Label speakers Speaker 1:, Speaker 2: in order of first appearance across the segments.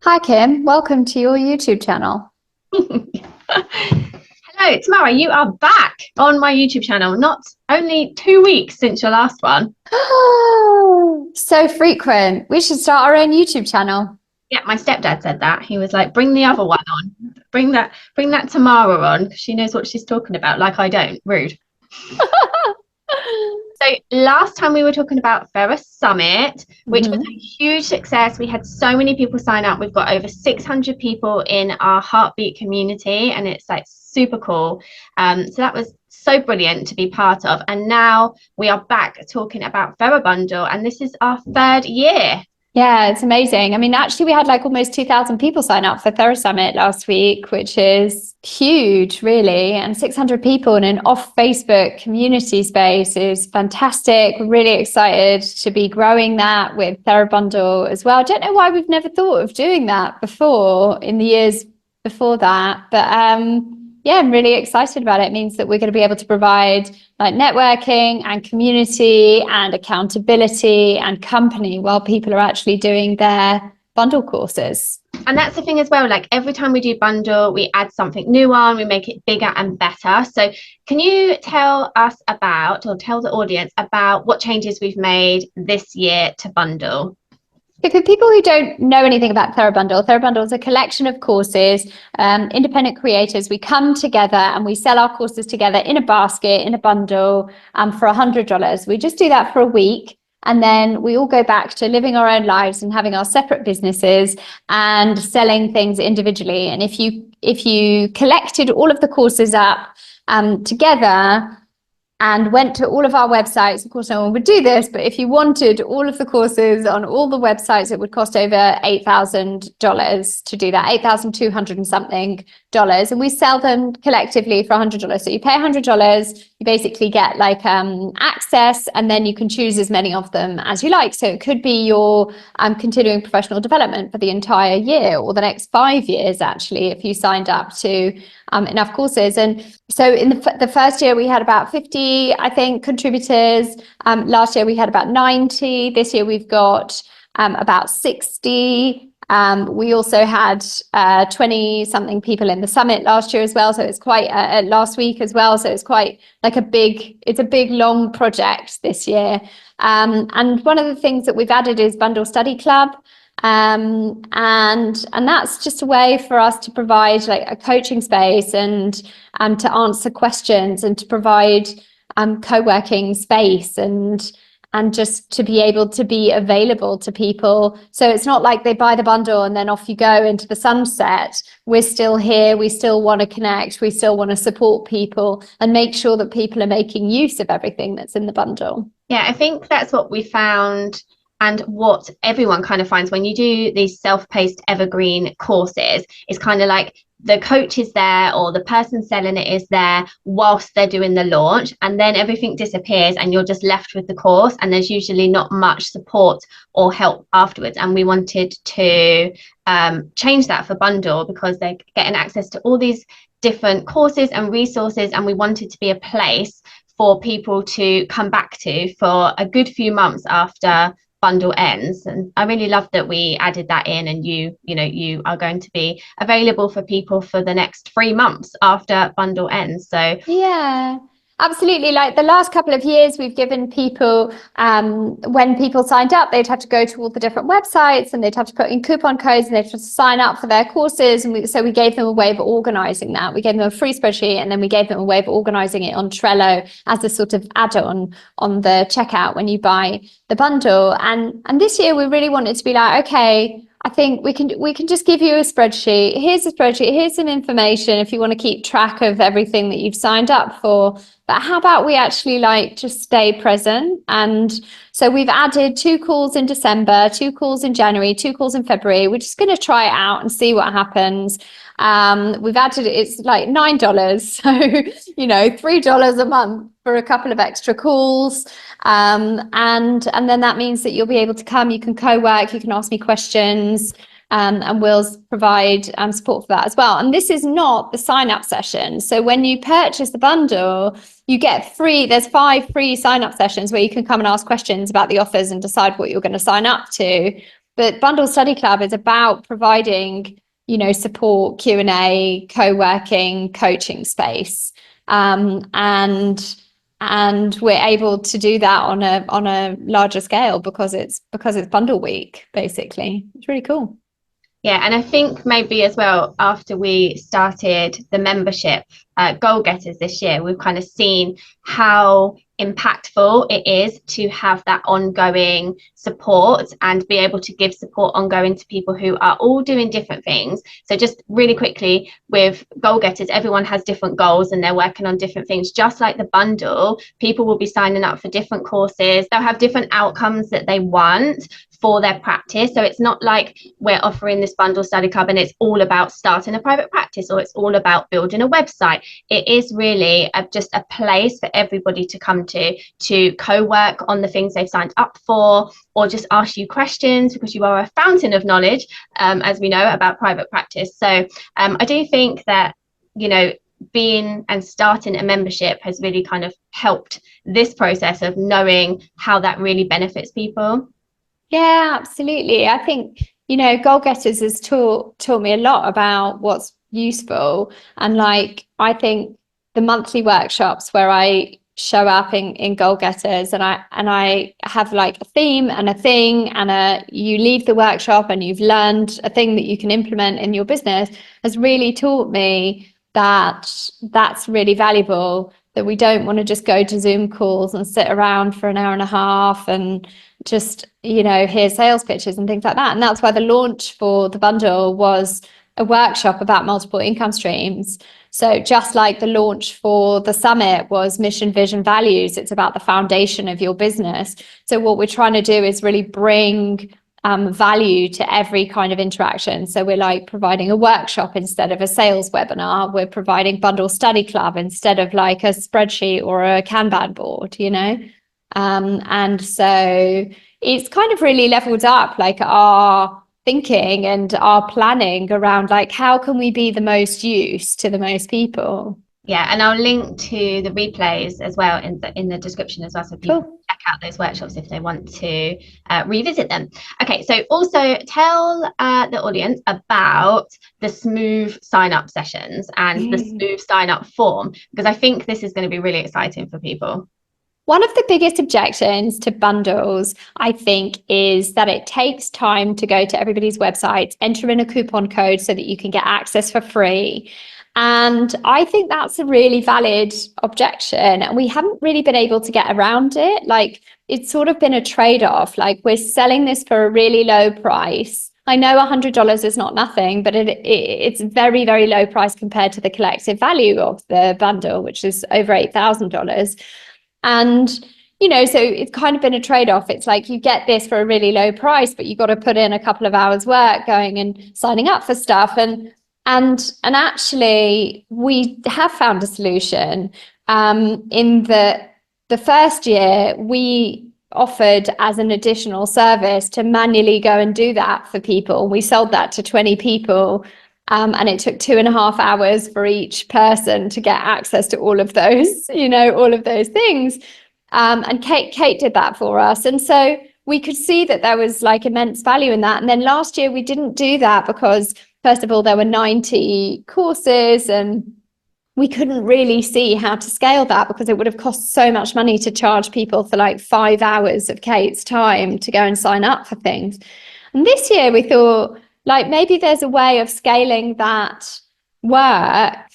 Speaker 1: Hi Kim, welcome to your YouTube channel.
Speaker 2: Hello, Tamara, you are back on my YouTube channel. Not only 2 weeks since your last one.
Speaker 1: So frequent. We should start our own YouTube channel.
Speaker 2: Yeah, my stepdad said that. He was like, bring the other one on. Bring that Tamara on because she knows what she's talking about, like I don't. Rude. So last time we were talking about Ferris Summit, which was
Speaker 1: Mhm.
Speaker 2: a huge success. We had so many people sign up. We've got over 600 people in our Heartbeat community, and it's like super cool. So that was so brilliant to be part of. And now we are back talking about TheraBundle, and this is our third year.
Speaker 1: Yeah, it's amazing. I mean, actually, we had like almost 2,000 people sign up for TheraSummit Summit last week, which is huge, really. And 600 people in an off Facebook community space is fantastic. We're really excited to be growing that with TheraBundle as well. I don't know why we've never thought of doing that before in the years before that, but yeah, I'm really excited about it. It means that we're going to be able to provide like networking and community and accountability and company while people are actually doing their bundle courses.
Speaker 2: And that's the thing as well, like every time we do bundle, we add something new on, we make it bigger and better. So can you tell us about, or tell the audience about what changes we've made this year to bundle?
Speaker 1: So for people who don't know anything about TheraBundle, TheraBundle is a collection of courses, independent creators. We come together and we sell our courses together in a basket, in a bundle, for $100. We just do that for a week. And then we all go back to living our own lives and having our separate businesses and selling things individually. And if you collected all of the courses up together and went to all of our websites. Of course, no one would do this, but if you wanted all of the courses on all the websites, it would cost over $8,000 to do that, 8,200 and something dollars. And we sell them collectively for $100. So you pay $100, you basically get like access, and then you can choose as many of them as you like. So it could be your continuing professional development for the entire year or the next 5 years, actually, if you signed up to enough courses. And so in the first year, we had about 50, I think, contributors. Last year, we had about 90. This year, we've got about 60. We also had 20 something people in the summit last year as well. So it's quite last week as well. So it's quite like it's a big, long project this year. And one of the things that we've added is Bundle Study Club. And that's just a way for us to provide like a coaching space and to answer questions and to provide co-working space and just to be able to be available to people. So it's not like they buy the bundle and then off you go into the sunset. We're still here. We still want to connect. We still want to support people and make sure that people are making use of everything that's in the bundle.
Speaker 2: Yeah, I think that's what we found, and what everyone kind of finds when you do these self-paced evergreen courses is kind of like the coach is there or the person selling it is there whilst they're doing the launch, and then everything disappears and you're just left with the course, and there's usually not much support or help afterwards. And we wanted to change that for bundle because they're getting access to all these different courses and resources, and we wanted to be a place for people to come back to for a good few months after bundle ends. And I really love that we added that in, and you are going to be available for people for the next 3 months after bundle ends. So
Speaker 1: Yeah, absolutely. Like the last couple of years, we've given people, when people signed up, they'd have to go to all the different websites and they'd have to put in coupon codes and they'd have to sign up for their courses. And so we gave them a way of organizing that. We gave them a free spreadsheet, and then we gave them a way of organizing it on Trello as a sort of add-on on the checkout when you buy the bundle. And this year, we really wanted to be like, okay, I think we can just give you a spreadsheet. Here's a spreadsheet. Here's some information if you want to keep track of everything that you've signed up for. But how about we actually like just stay present? And so we've added 2 calls in December, 2 calls in January, 2 calls in February. We're just going to try it out and see what happens. We've added, it's like $9, so $3 a month for a couple of extra calls, and then that means that you'll be able to come. You can co-work, you can ask me questions, and we'll provide support for that as well. And this is not the sign-up session. So when you purchase the bundle, you get free. There's 5 free sign-up sessions where you can come and ask questions about the offers and decide what you're going to sign up to. But Bundle Study Club is about providing, you know, support, Q&A, co-working, coaching space. And we're able to do that on a larger scale because it's bundle week, basically. It's really cool.
Speaker 2: Yeah, and I think maybe as well, after we started the membership goal getters this year, we've kind of seen how impactful it is to have that ongoing support and be able to give support ongoing to people who are all doing different things. So just really quickly, with goal getters, everyone has different goals and they're working on different things. Just like the bundle, people will be signing up for different courses. They'll have different outcomes that they want for their practice. So it's not like we're offering this bundle study club and it's all about starting a private practice or it's all about building a website. It is really just a place for everybody to come to co-work on the things they've signed up for, or just ask you questions, because you are a fountain of knowledge, as we know, about private practice. So I do think that, you know, being and starting a membership has really kind of helped this process of knowing how that really benefits people.
Speaker 1: Yeah, absolutely. I think, you know, Goal Getters has taught me a lot about what's useful. And like, I think the monthly workshops where I show up in Goal Getters and I have like a theme and a thing and you leave the workshop and you've learned a thing that you can implement in your business has really taught me that that's really valuable, that we don't want to just go to Zoom calls and sit around for an hour and a half and just, you know, hear sales pitches and things like that. And that's why the launch for the bundle was a workshop about multiple income streams. So just like the launch for the summit was mission, vision, values, it's about the foundation of your business. So what we're trying to do is really bring value to every kind of interaction. So we're like providing a workshop instead of a sales webinar. We're providing bundle study club instead of like a spreadsheet or a Kanban board, you know? And so it's kind of really leveled up like our thinking and our planning around like, how can we be the most use to the most people?
Speaker 2: Yeah, and I'll link to the replays as well in the description as well, so people
Speaker 1: Cool.
Speaker 2: check out those workshops if they want to revisit them. Okay, so also tell the audience about the smooth sign up sessions and the smooth sign up form, because I think this is going to be really exciting for people.
Speaker 1: One of the biggest objections to bundles, I think, is that it takes time to go to everybody's website, enter in a coupon code so that you can get access for free. And I think that's a really valid objection. And we haven't really been able to get around it. Like, it's sort of been a trade-off. Like, we're selling this for a really low price. I know $100 is not nothing, but it's very, very low price compared to the collective value of the bundle, which is over $8,000. And, you know, so it's kind of been a trade-off. It's like you get this for a really low price, but you've got to put in a couple of hours work going and signing up for stuff. And actually, we have found a solution. In the first year, we offered as an additional service to manually go and do that for people. We sold that to 20 people. And it took 2.5 hours for each person to get access to all of those, you know, all of those things. And Kate did that for us. And so we could see that there was like immense value in that. And then last year we didn't do that because, first of all, there were 90 courses and we couldn't really see how to scale that because it would have cost so much money to charge people for like 5 hours of Kate's time to go and sign up for things. And this year we thought, like, maybe there's a way of scaling that work.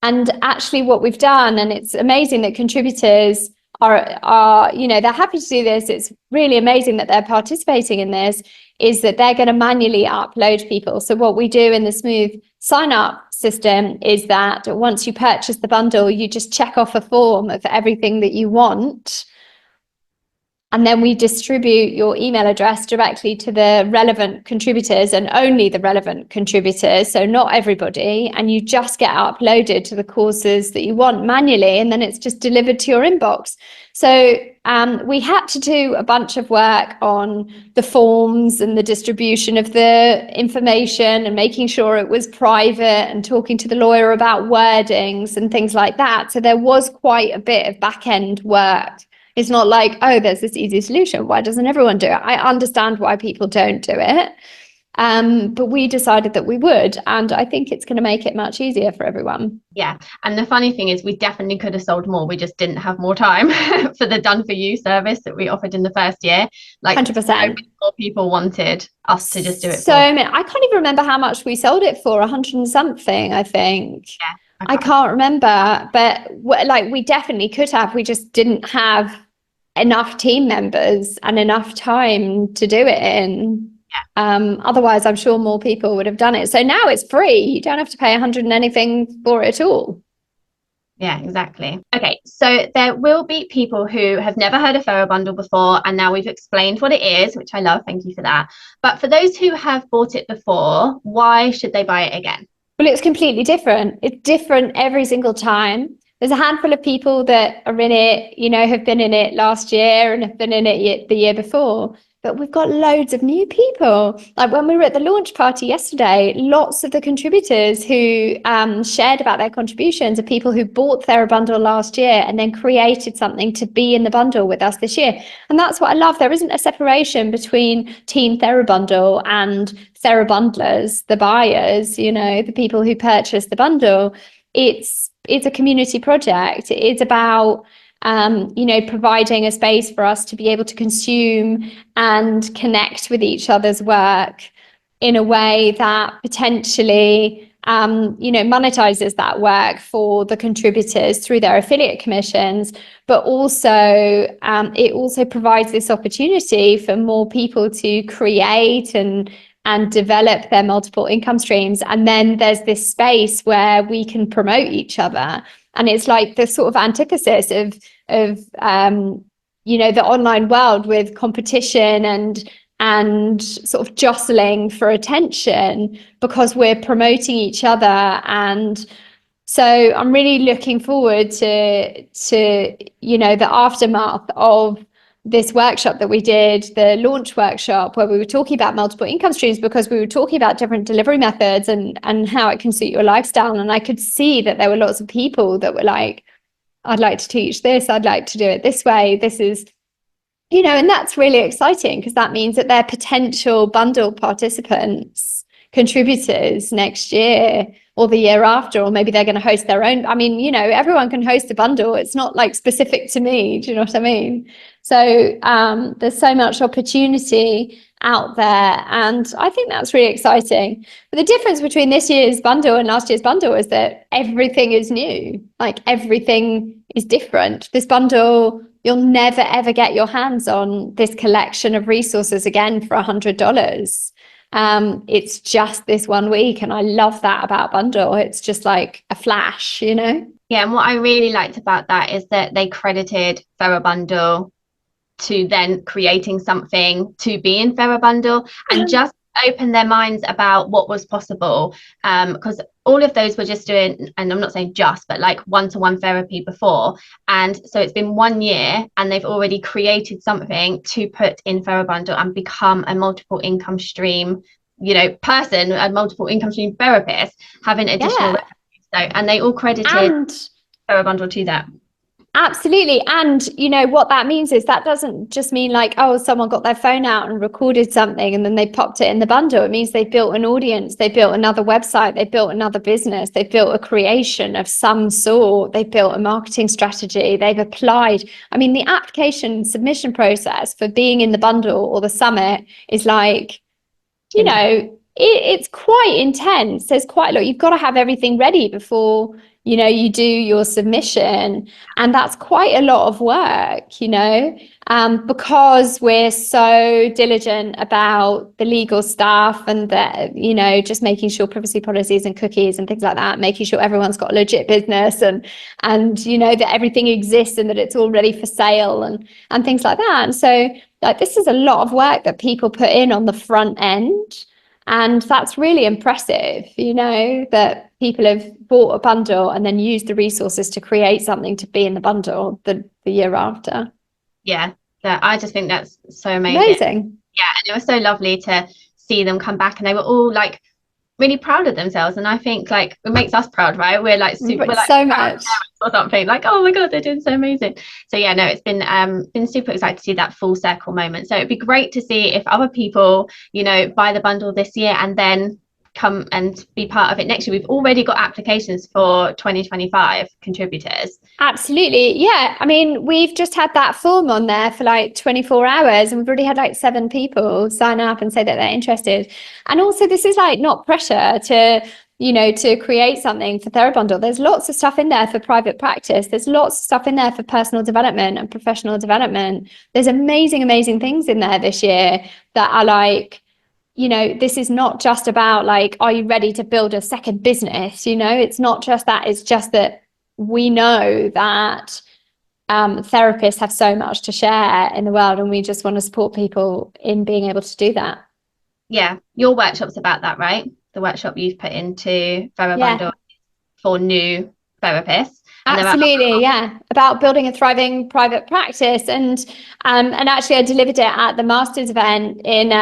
Speaker 1: And actually what we've done, and it's amazing that contributors are, you know, they're happy to do this. It's really amazing that they're participating in this, is that they're going to manually upload people. So what we do in the smooth sign up system is that once you purchase the bundle, you just check off a form of everything that you want. And then we distribute your email address directly to the relevant contributors and only the relevant contributors. So not everybody. And you just get uploaded to the courses that you want manually. And then it's just delivered to your inbox. So we had to do a bunch of work on the forms and the distribution of the information and making sure it was private and talking to the lawyer about wordings and things like that. So there was quite a bit of back end work It's not like, oh, there's this easy solution. Why doesn't everyone do it? I understand why people don't do it. But we decided that we would, and I think it's going to make it much easier for everyone.
Speaker 2: Yeah. And the funny thing is we definitely could have sold more. We just didn't have more time for the done for you service that we offered in the first year. Like
Speaker 1: 100%.
Speaker 2: so many more people wanted us to just do it
Speaker 1: So
Speaker 2: for.
Speaker 1: I can't even remember how much we sold it for, 100 and something, I think.
Speaker 2: Yeah.
Speaker 1: I can't remember, but like we definitely could have. We just didn't have enough team members and enough time to do it in. Otherwise, I'm sure more people would have done it. So now it's free. You don't have to pay 100 and anything for it at all.
Speaker 2: Yeah, exactly. Okay, so there will be people who have never heard of TheraBundle before, and now we've explained what it is, which I love. Thank you for that. But for those who have bought it before, why should they buy it again?
Speaker 1: Well, it's completely different. It's different every single time. There's a handful of people that are in it, have been in it last year and have been in it the year before. But we've got loads of new people. Like when we were at the launch party yesterday, lots of the contributors who shared about their contributions are people who bought TheraBundle last year and then created something to be in the bundle with us this year. And that's what I love. There isn't a separation between Team TheraBundle and TheraBundlers, the buyers, the people who purchase the bundle. It's a community project. It's about providing a space for us to be able to consume and connect with each other's work in a way that potentially, monetizes that work for the contributors through their affiliate commissions, but also it also provides this opportunity for more people to create and develop their multiple income streams. And then there's this space where we can promote each other. And it's like the sort of antithesis of the online world with competition and sort of jostling for attention, because we're promoting each other. And so I'm really looking forward to the aftermath of this workshop that we did, the launch workshop, where we were talking about multiple income streams, because we were talking about different delivery methods and how it can suit your lifestyle. And I could see that there were lots of people that were like, I'd like to teach this, I'd like to do it this way. This is, and that's really exciting, because that means that they're potential bundle participants, contributors next year or the year after, or maybe they're going to host their own. I mean, everyone can host a bundle. It's not like specific to me. Do you know what I mean? So there's so much opportunity out there, and I think that's really exciting. But the difference between this year's bundle and last year's bundle is that everything is new. Like everything is different. This bundle, you'll never ever get your hands on this collection of resources again for $100. It's just this 1 week, and I love that about bundle. It's just like a flash.
Speaker 2: Yeah, and what I really liked about that is that they credited TheraBundle to then creating something to be in TheraBundle, and just open their minds about what was possible, because all of those were just doing, and I'm not saying just, but like one-to-one therapy before. And so it's been 1 year and they've already created something to put in TheraBundle and become a multiple income stream person, a multiple income stream therapist, having additional revenue. So, and they all credited TheraBundle to that.
Speaker 1: Absolutely. And what that means is that doesn't just mean like, oh, someone got their phone out and recorded something and then they popped it in the bundle. It means they built an audience, they built another website, they built another business, they built a creation of some sort, they built a marketing strategy, they've applied. I mean, the application submission process for being in the bundle or the summit is like, it's quite intense. There's quite a lot. You've got to have everything ready before you do your submission, and that's quite a lot of work, because we're so diligent about the legal stuff and that, just making sure privacy policies and cookies and things like that, making sure everyone's got a legit business and that everything exists and that it's all ready for sale and things like that. And so like this is a lot of work that people put in on the front end. And that's really impressive, that people have bought a bundle and then used the resources to create something to be in the bundle the year after.
Speaker 2: Yeah, I just think that's so amazing. Yeah, and it was so lovely to see them come back, and they were all like really proud of themselves. And I think like it makes us proud, right? We're like we're like
Speaker 1: So
Speaker 2: proud
Speaker 1: much.
Speaker 2: parents or something, like, oh my god, they're doing so amazing. So yeah, no, it's been super excited to see that full circle moment. So it'd be great to see if other people, you know, buy the bundle this year and then come and be part of it next year. We've already got applications for 2025 contributors.
Speaker 1: Absolutely. Yeah. I mean, we've just had that form on there for like 24 hours and we've already had like 7 people sign up and say that they're interested. And also this is like not pressure to, you know, to create something for TheraBundle. There's lots of stuff in there for private practice. There's lots of stuff in there for personal development and professional development. There's amazing, amazing things in there this year that are like, you know, this is not just about like, are you ready to build a second business? You know, it's not just that. It's just that we know that therapists have so much to share in the world and we just want to support people in being able to do that.
Speaker 2: Yeah, your workshop's about that, right? The workshop you've put into TheraBundle for new therapists. And
Speaker 1: Absolutely, yeah. About building a thriving private practice. And actually I delivered it at the Masters event in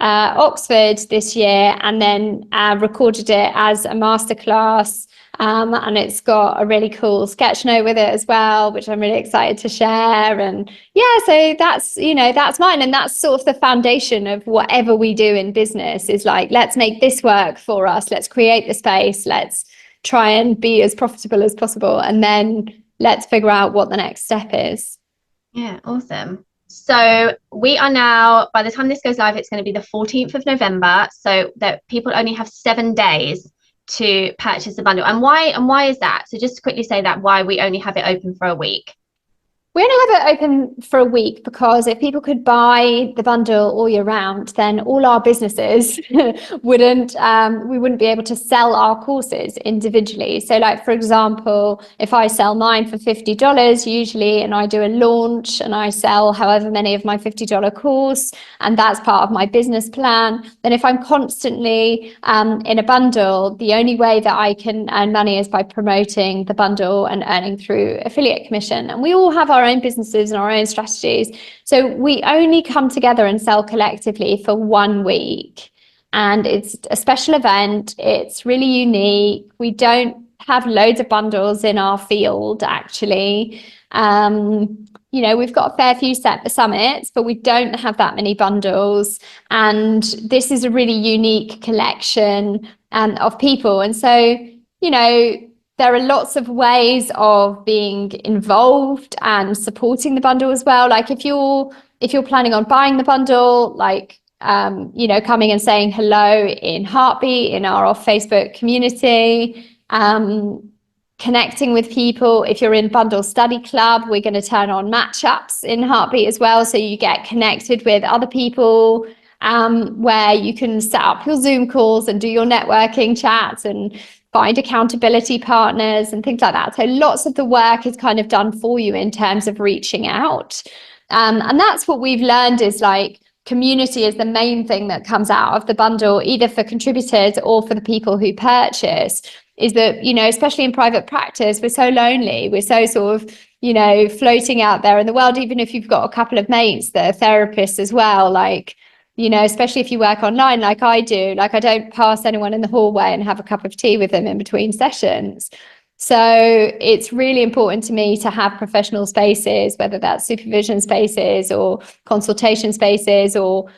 Speaker 1: Oxford this year and then recorded it as a masterclass. And it's got a really cool sketch note with it as well, which I'm really excited to share. And yeah, so that's, you know, that's mine. And that's sort of the foundation of whatever we do in business is like, let's make this work for us. Let's create the space. Let's try and be as profitable as possible. And then let's figure out what the next step is.
Speaker 2: Yeah, awesome. So we are now, by the time this goes live, it's going to be the 14th of November. So that people only have 7 days to purchase the bundle. And why is that? So just to quickly say that why we only have it open for a week.
Speaker 1: We only have it open for a week because if people could buy the bundle all year round, then all our businesses wouldn't, we wouldn't be able to sell our courses individually. So like, for example, if I sell mine for $50 usually, and I do a launch and I sell however many of my $50 course, and that's part of my business plan, then if I'm constantly in a bundle, the only way that I can earn money is by promoting the bundle and earning through affiliate commission. And we all have our own businesses and our own strategies. So we only come together and sell collectively for 1 week. And it's a special event. It's really unique. We don't have loads of bundles in our field, actually. You know, we've got a fair few summits, but we don't have that many bundles. And this is a really unique collection of people. And so, you know, there are lots of ways of being involved and supporting the bundle as well. Like if you're planning on buying the bundle, like you know, coming and saying hello in Heartbeat in our off Facebook community, connecting with people. If you're in Bundle Study Club, we're going to turn on matchups in Heartbeat as well, so you get connected with other people. Where you can set up your Zoom calls and do your networking chats and find accountability partners and things like that. So lots of the work is kind of done for you in terms of reaching out. And that's what we've learned is like community is the main thing that comes out of the bundle, either for contributors or for the people who purchase, is that, you know, especially in private practice, we're so lonely. We're so sort of, you know, floating out there in the world, even if you've got a couple of mates that are therapists as well, like, you know, especially if you work online like I do, like I don't pass anyone in the hallway and have a cup of tea with them in between sessions. So it's really important to me to have professional spaces, whether that's supervision spaces or consultation spaces or,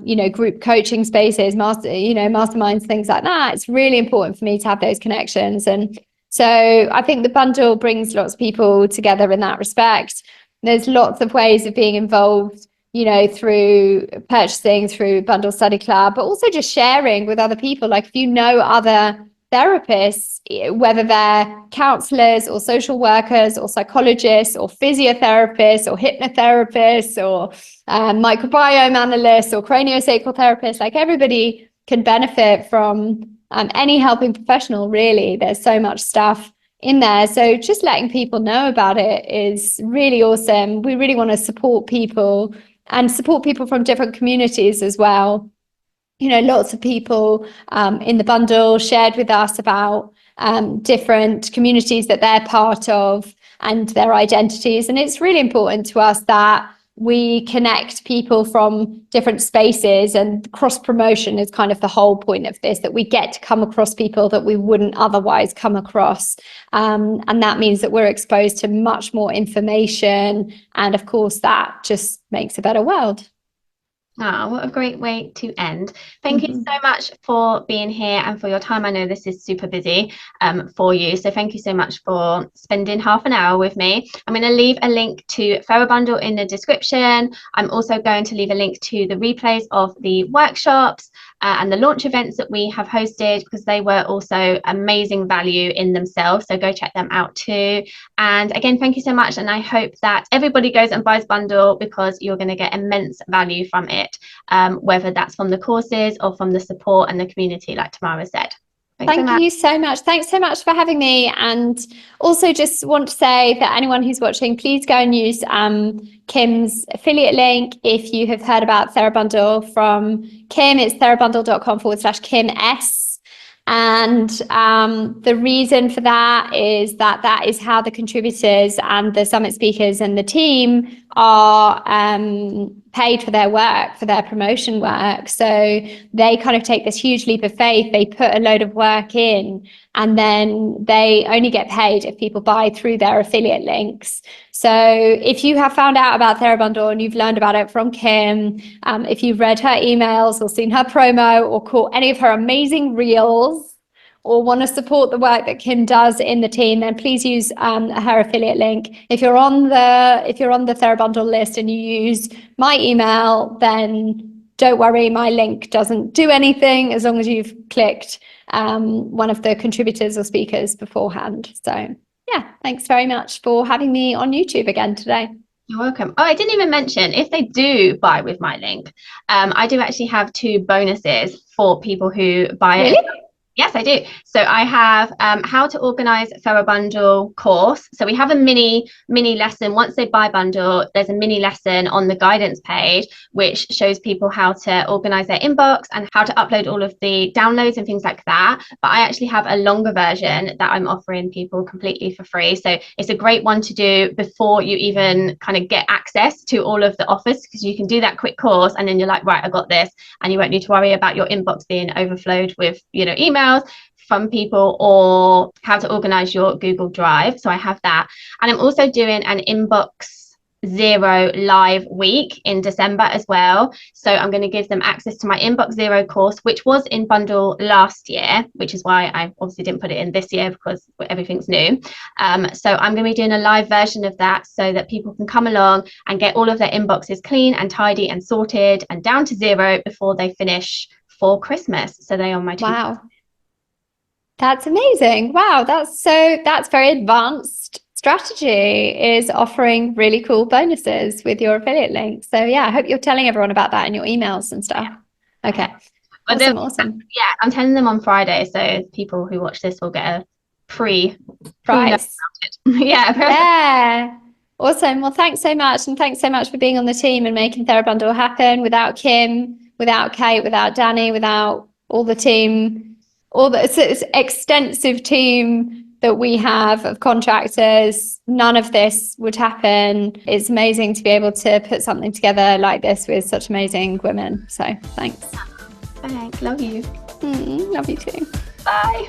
Speaker 1: you know, group coaching spaces, masterminds, things like that. It's really important for me to have those connections. And so I think the bundle brings lots of people together in that respect. There's lots of ways of being involved, you know, through purchasing, through Bundle Study Club, but also just sharing with other people. Like if you know other therapists, whether they're counselors or social workers or psychologists or physiotherapists or hypnotherapists or microbiome analysts or craniosacral therapists, like everybody can benefit from any helping professional, really. There's so much stuff in there. So just letting people know about it is really awesome. We really want to support people and support people from different communities as well. You know, lots of people in the bundle shared with us about different communities that they're part of and their identities. And it's really important to us that we connect people from different spaces, and cross promotion is kind of the whole point of this, that we get to come across people that we wouldn't otherwise come across. And that means that we're exposed to much more information. And of course, that just makes a better world.
Speaker 2: Ah, what a great way to end. Thank you so much for being here and for your time. I know this is super busy for you. So thank you so much for spending half an hour with me. I'm going to leave a link to TheraBundle in the description. I'm also going to leave a link to the replays of the workshops and the launch events that we have hosted, because they were also amazing value in themselves. So go check them out too. And again, thank you so much. And I hope that everybody goes and buys Bundle, because you're going to get immense value from it, whether that's from the courses or from the support and the community, like Tamara said.
Speaker 1: Thank you so much. Thanks so much for having me. And also just want to say that anyone who's watching, please go and use Kim's affiliate link. If you have heard about TheraBundle from Kim, it's therabundle.com/KimS. And the reason for that is that is how the contributors and the summit speakers and the team are paid for their work, for their promotion work. So they kind of take this huge leap of faith. They put a load of work in, and then they only get paid if people buy through their affiliate links. So if you have found out about TheraBundle and you've learned about it from Kim, if you've read her emails or seen her promo or caught any of her amazing reels, or want to support the work that Kim does in the team, then please use her affiliate link. If you're on the TheraBundle list and you use my email, then don't worry, my link doesn't do anything as long as you've clicked one of the contributors or speakers beforehand. So yeah, thanks very much for having me on YouTube again today.
Speaker 2: You're welcome. Oh, I didn't even mention, if they do buy with my link, I do actually have 2 bonuses for people who buy it. Yes, I do. So I have how to organize TheraBundle course. So we have a mini lesson. Once they buy bundle, there's a mini lesson on the guidance page, which shows people how to organize their inbox and how to upload all of the downloads and things like that. But I actually have a longer version that I'm offering people completely for free. So it's a great one to do before you even kind of get access to all of the offers, because you can do that quick course and then you're like, right, I got this, and you won't need to worry about your inbox being overflowed with, emails from people, or how to organize your Google Drive. So I have that. And I'm also doing an inbox 0 live week in December as well. So I'm going to give them access to my inbox 0 course, which was in bundle last year, which is why I obviously didn't put it in this year, because everything's new. So I'm going to be doing a live version of that so that people can come along and get all of their inboxes clean and tidy and sorted and down to 0 before they finish for Christmas. So they are my 2.
Speaker 1: Wow. That's amazing. Wow, that's very advanced strategy, is offering really cool bonuses with your affiliate link. So yeah, I hope you're telling everyone about that in your emails and stuff. Okay. Awesome.
Speaker 2: Yeah, I'm telling them on Friday, so people who watch this will get a
Speaker 1: prize.
Speaker 2: Yeah.
Speaker 1: Awesome. Well, thanks so much, and thanks so much for being on the team and making TheraBundle happen. Without Kim, without Kate, without Danny, without all the team, it's extensive team that we have of contractors, none of this would happen. It's amazing to be able to put something together like this with such amazing women. So thanks.
Speaker 2: Thanks. Love you.
Speaker 1: Love you too.
Speaker 2: Bye.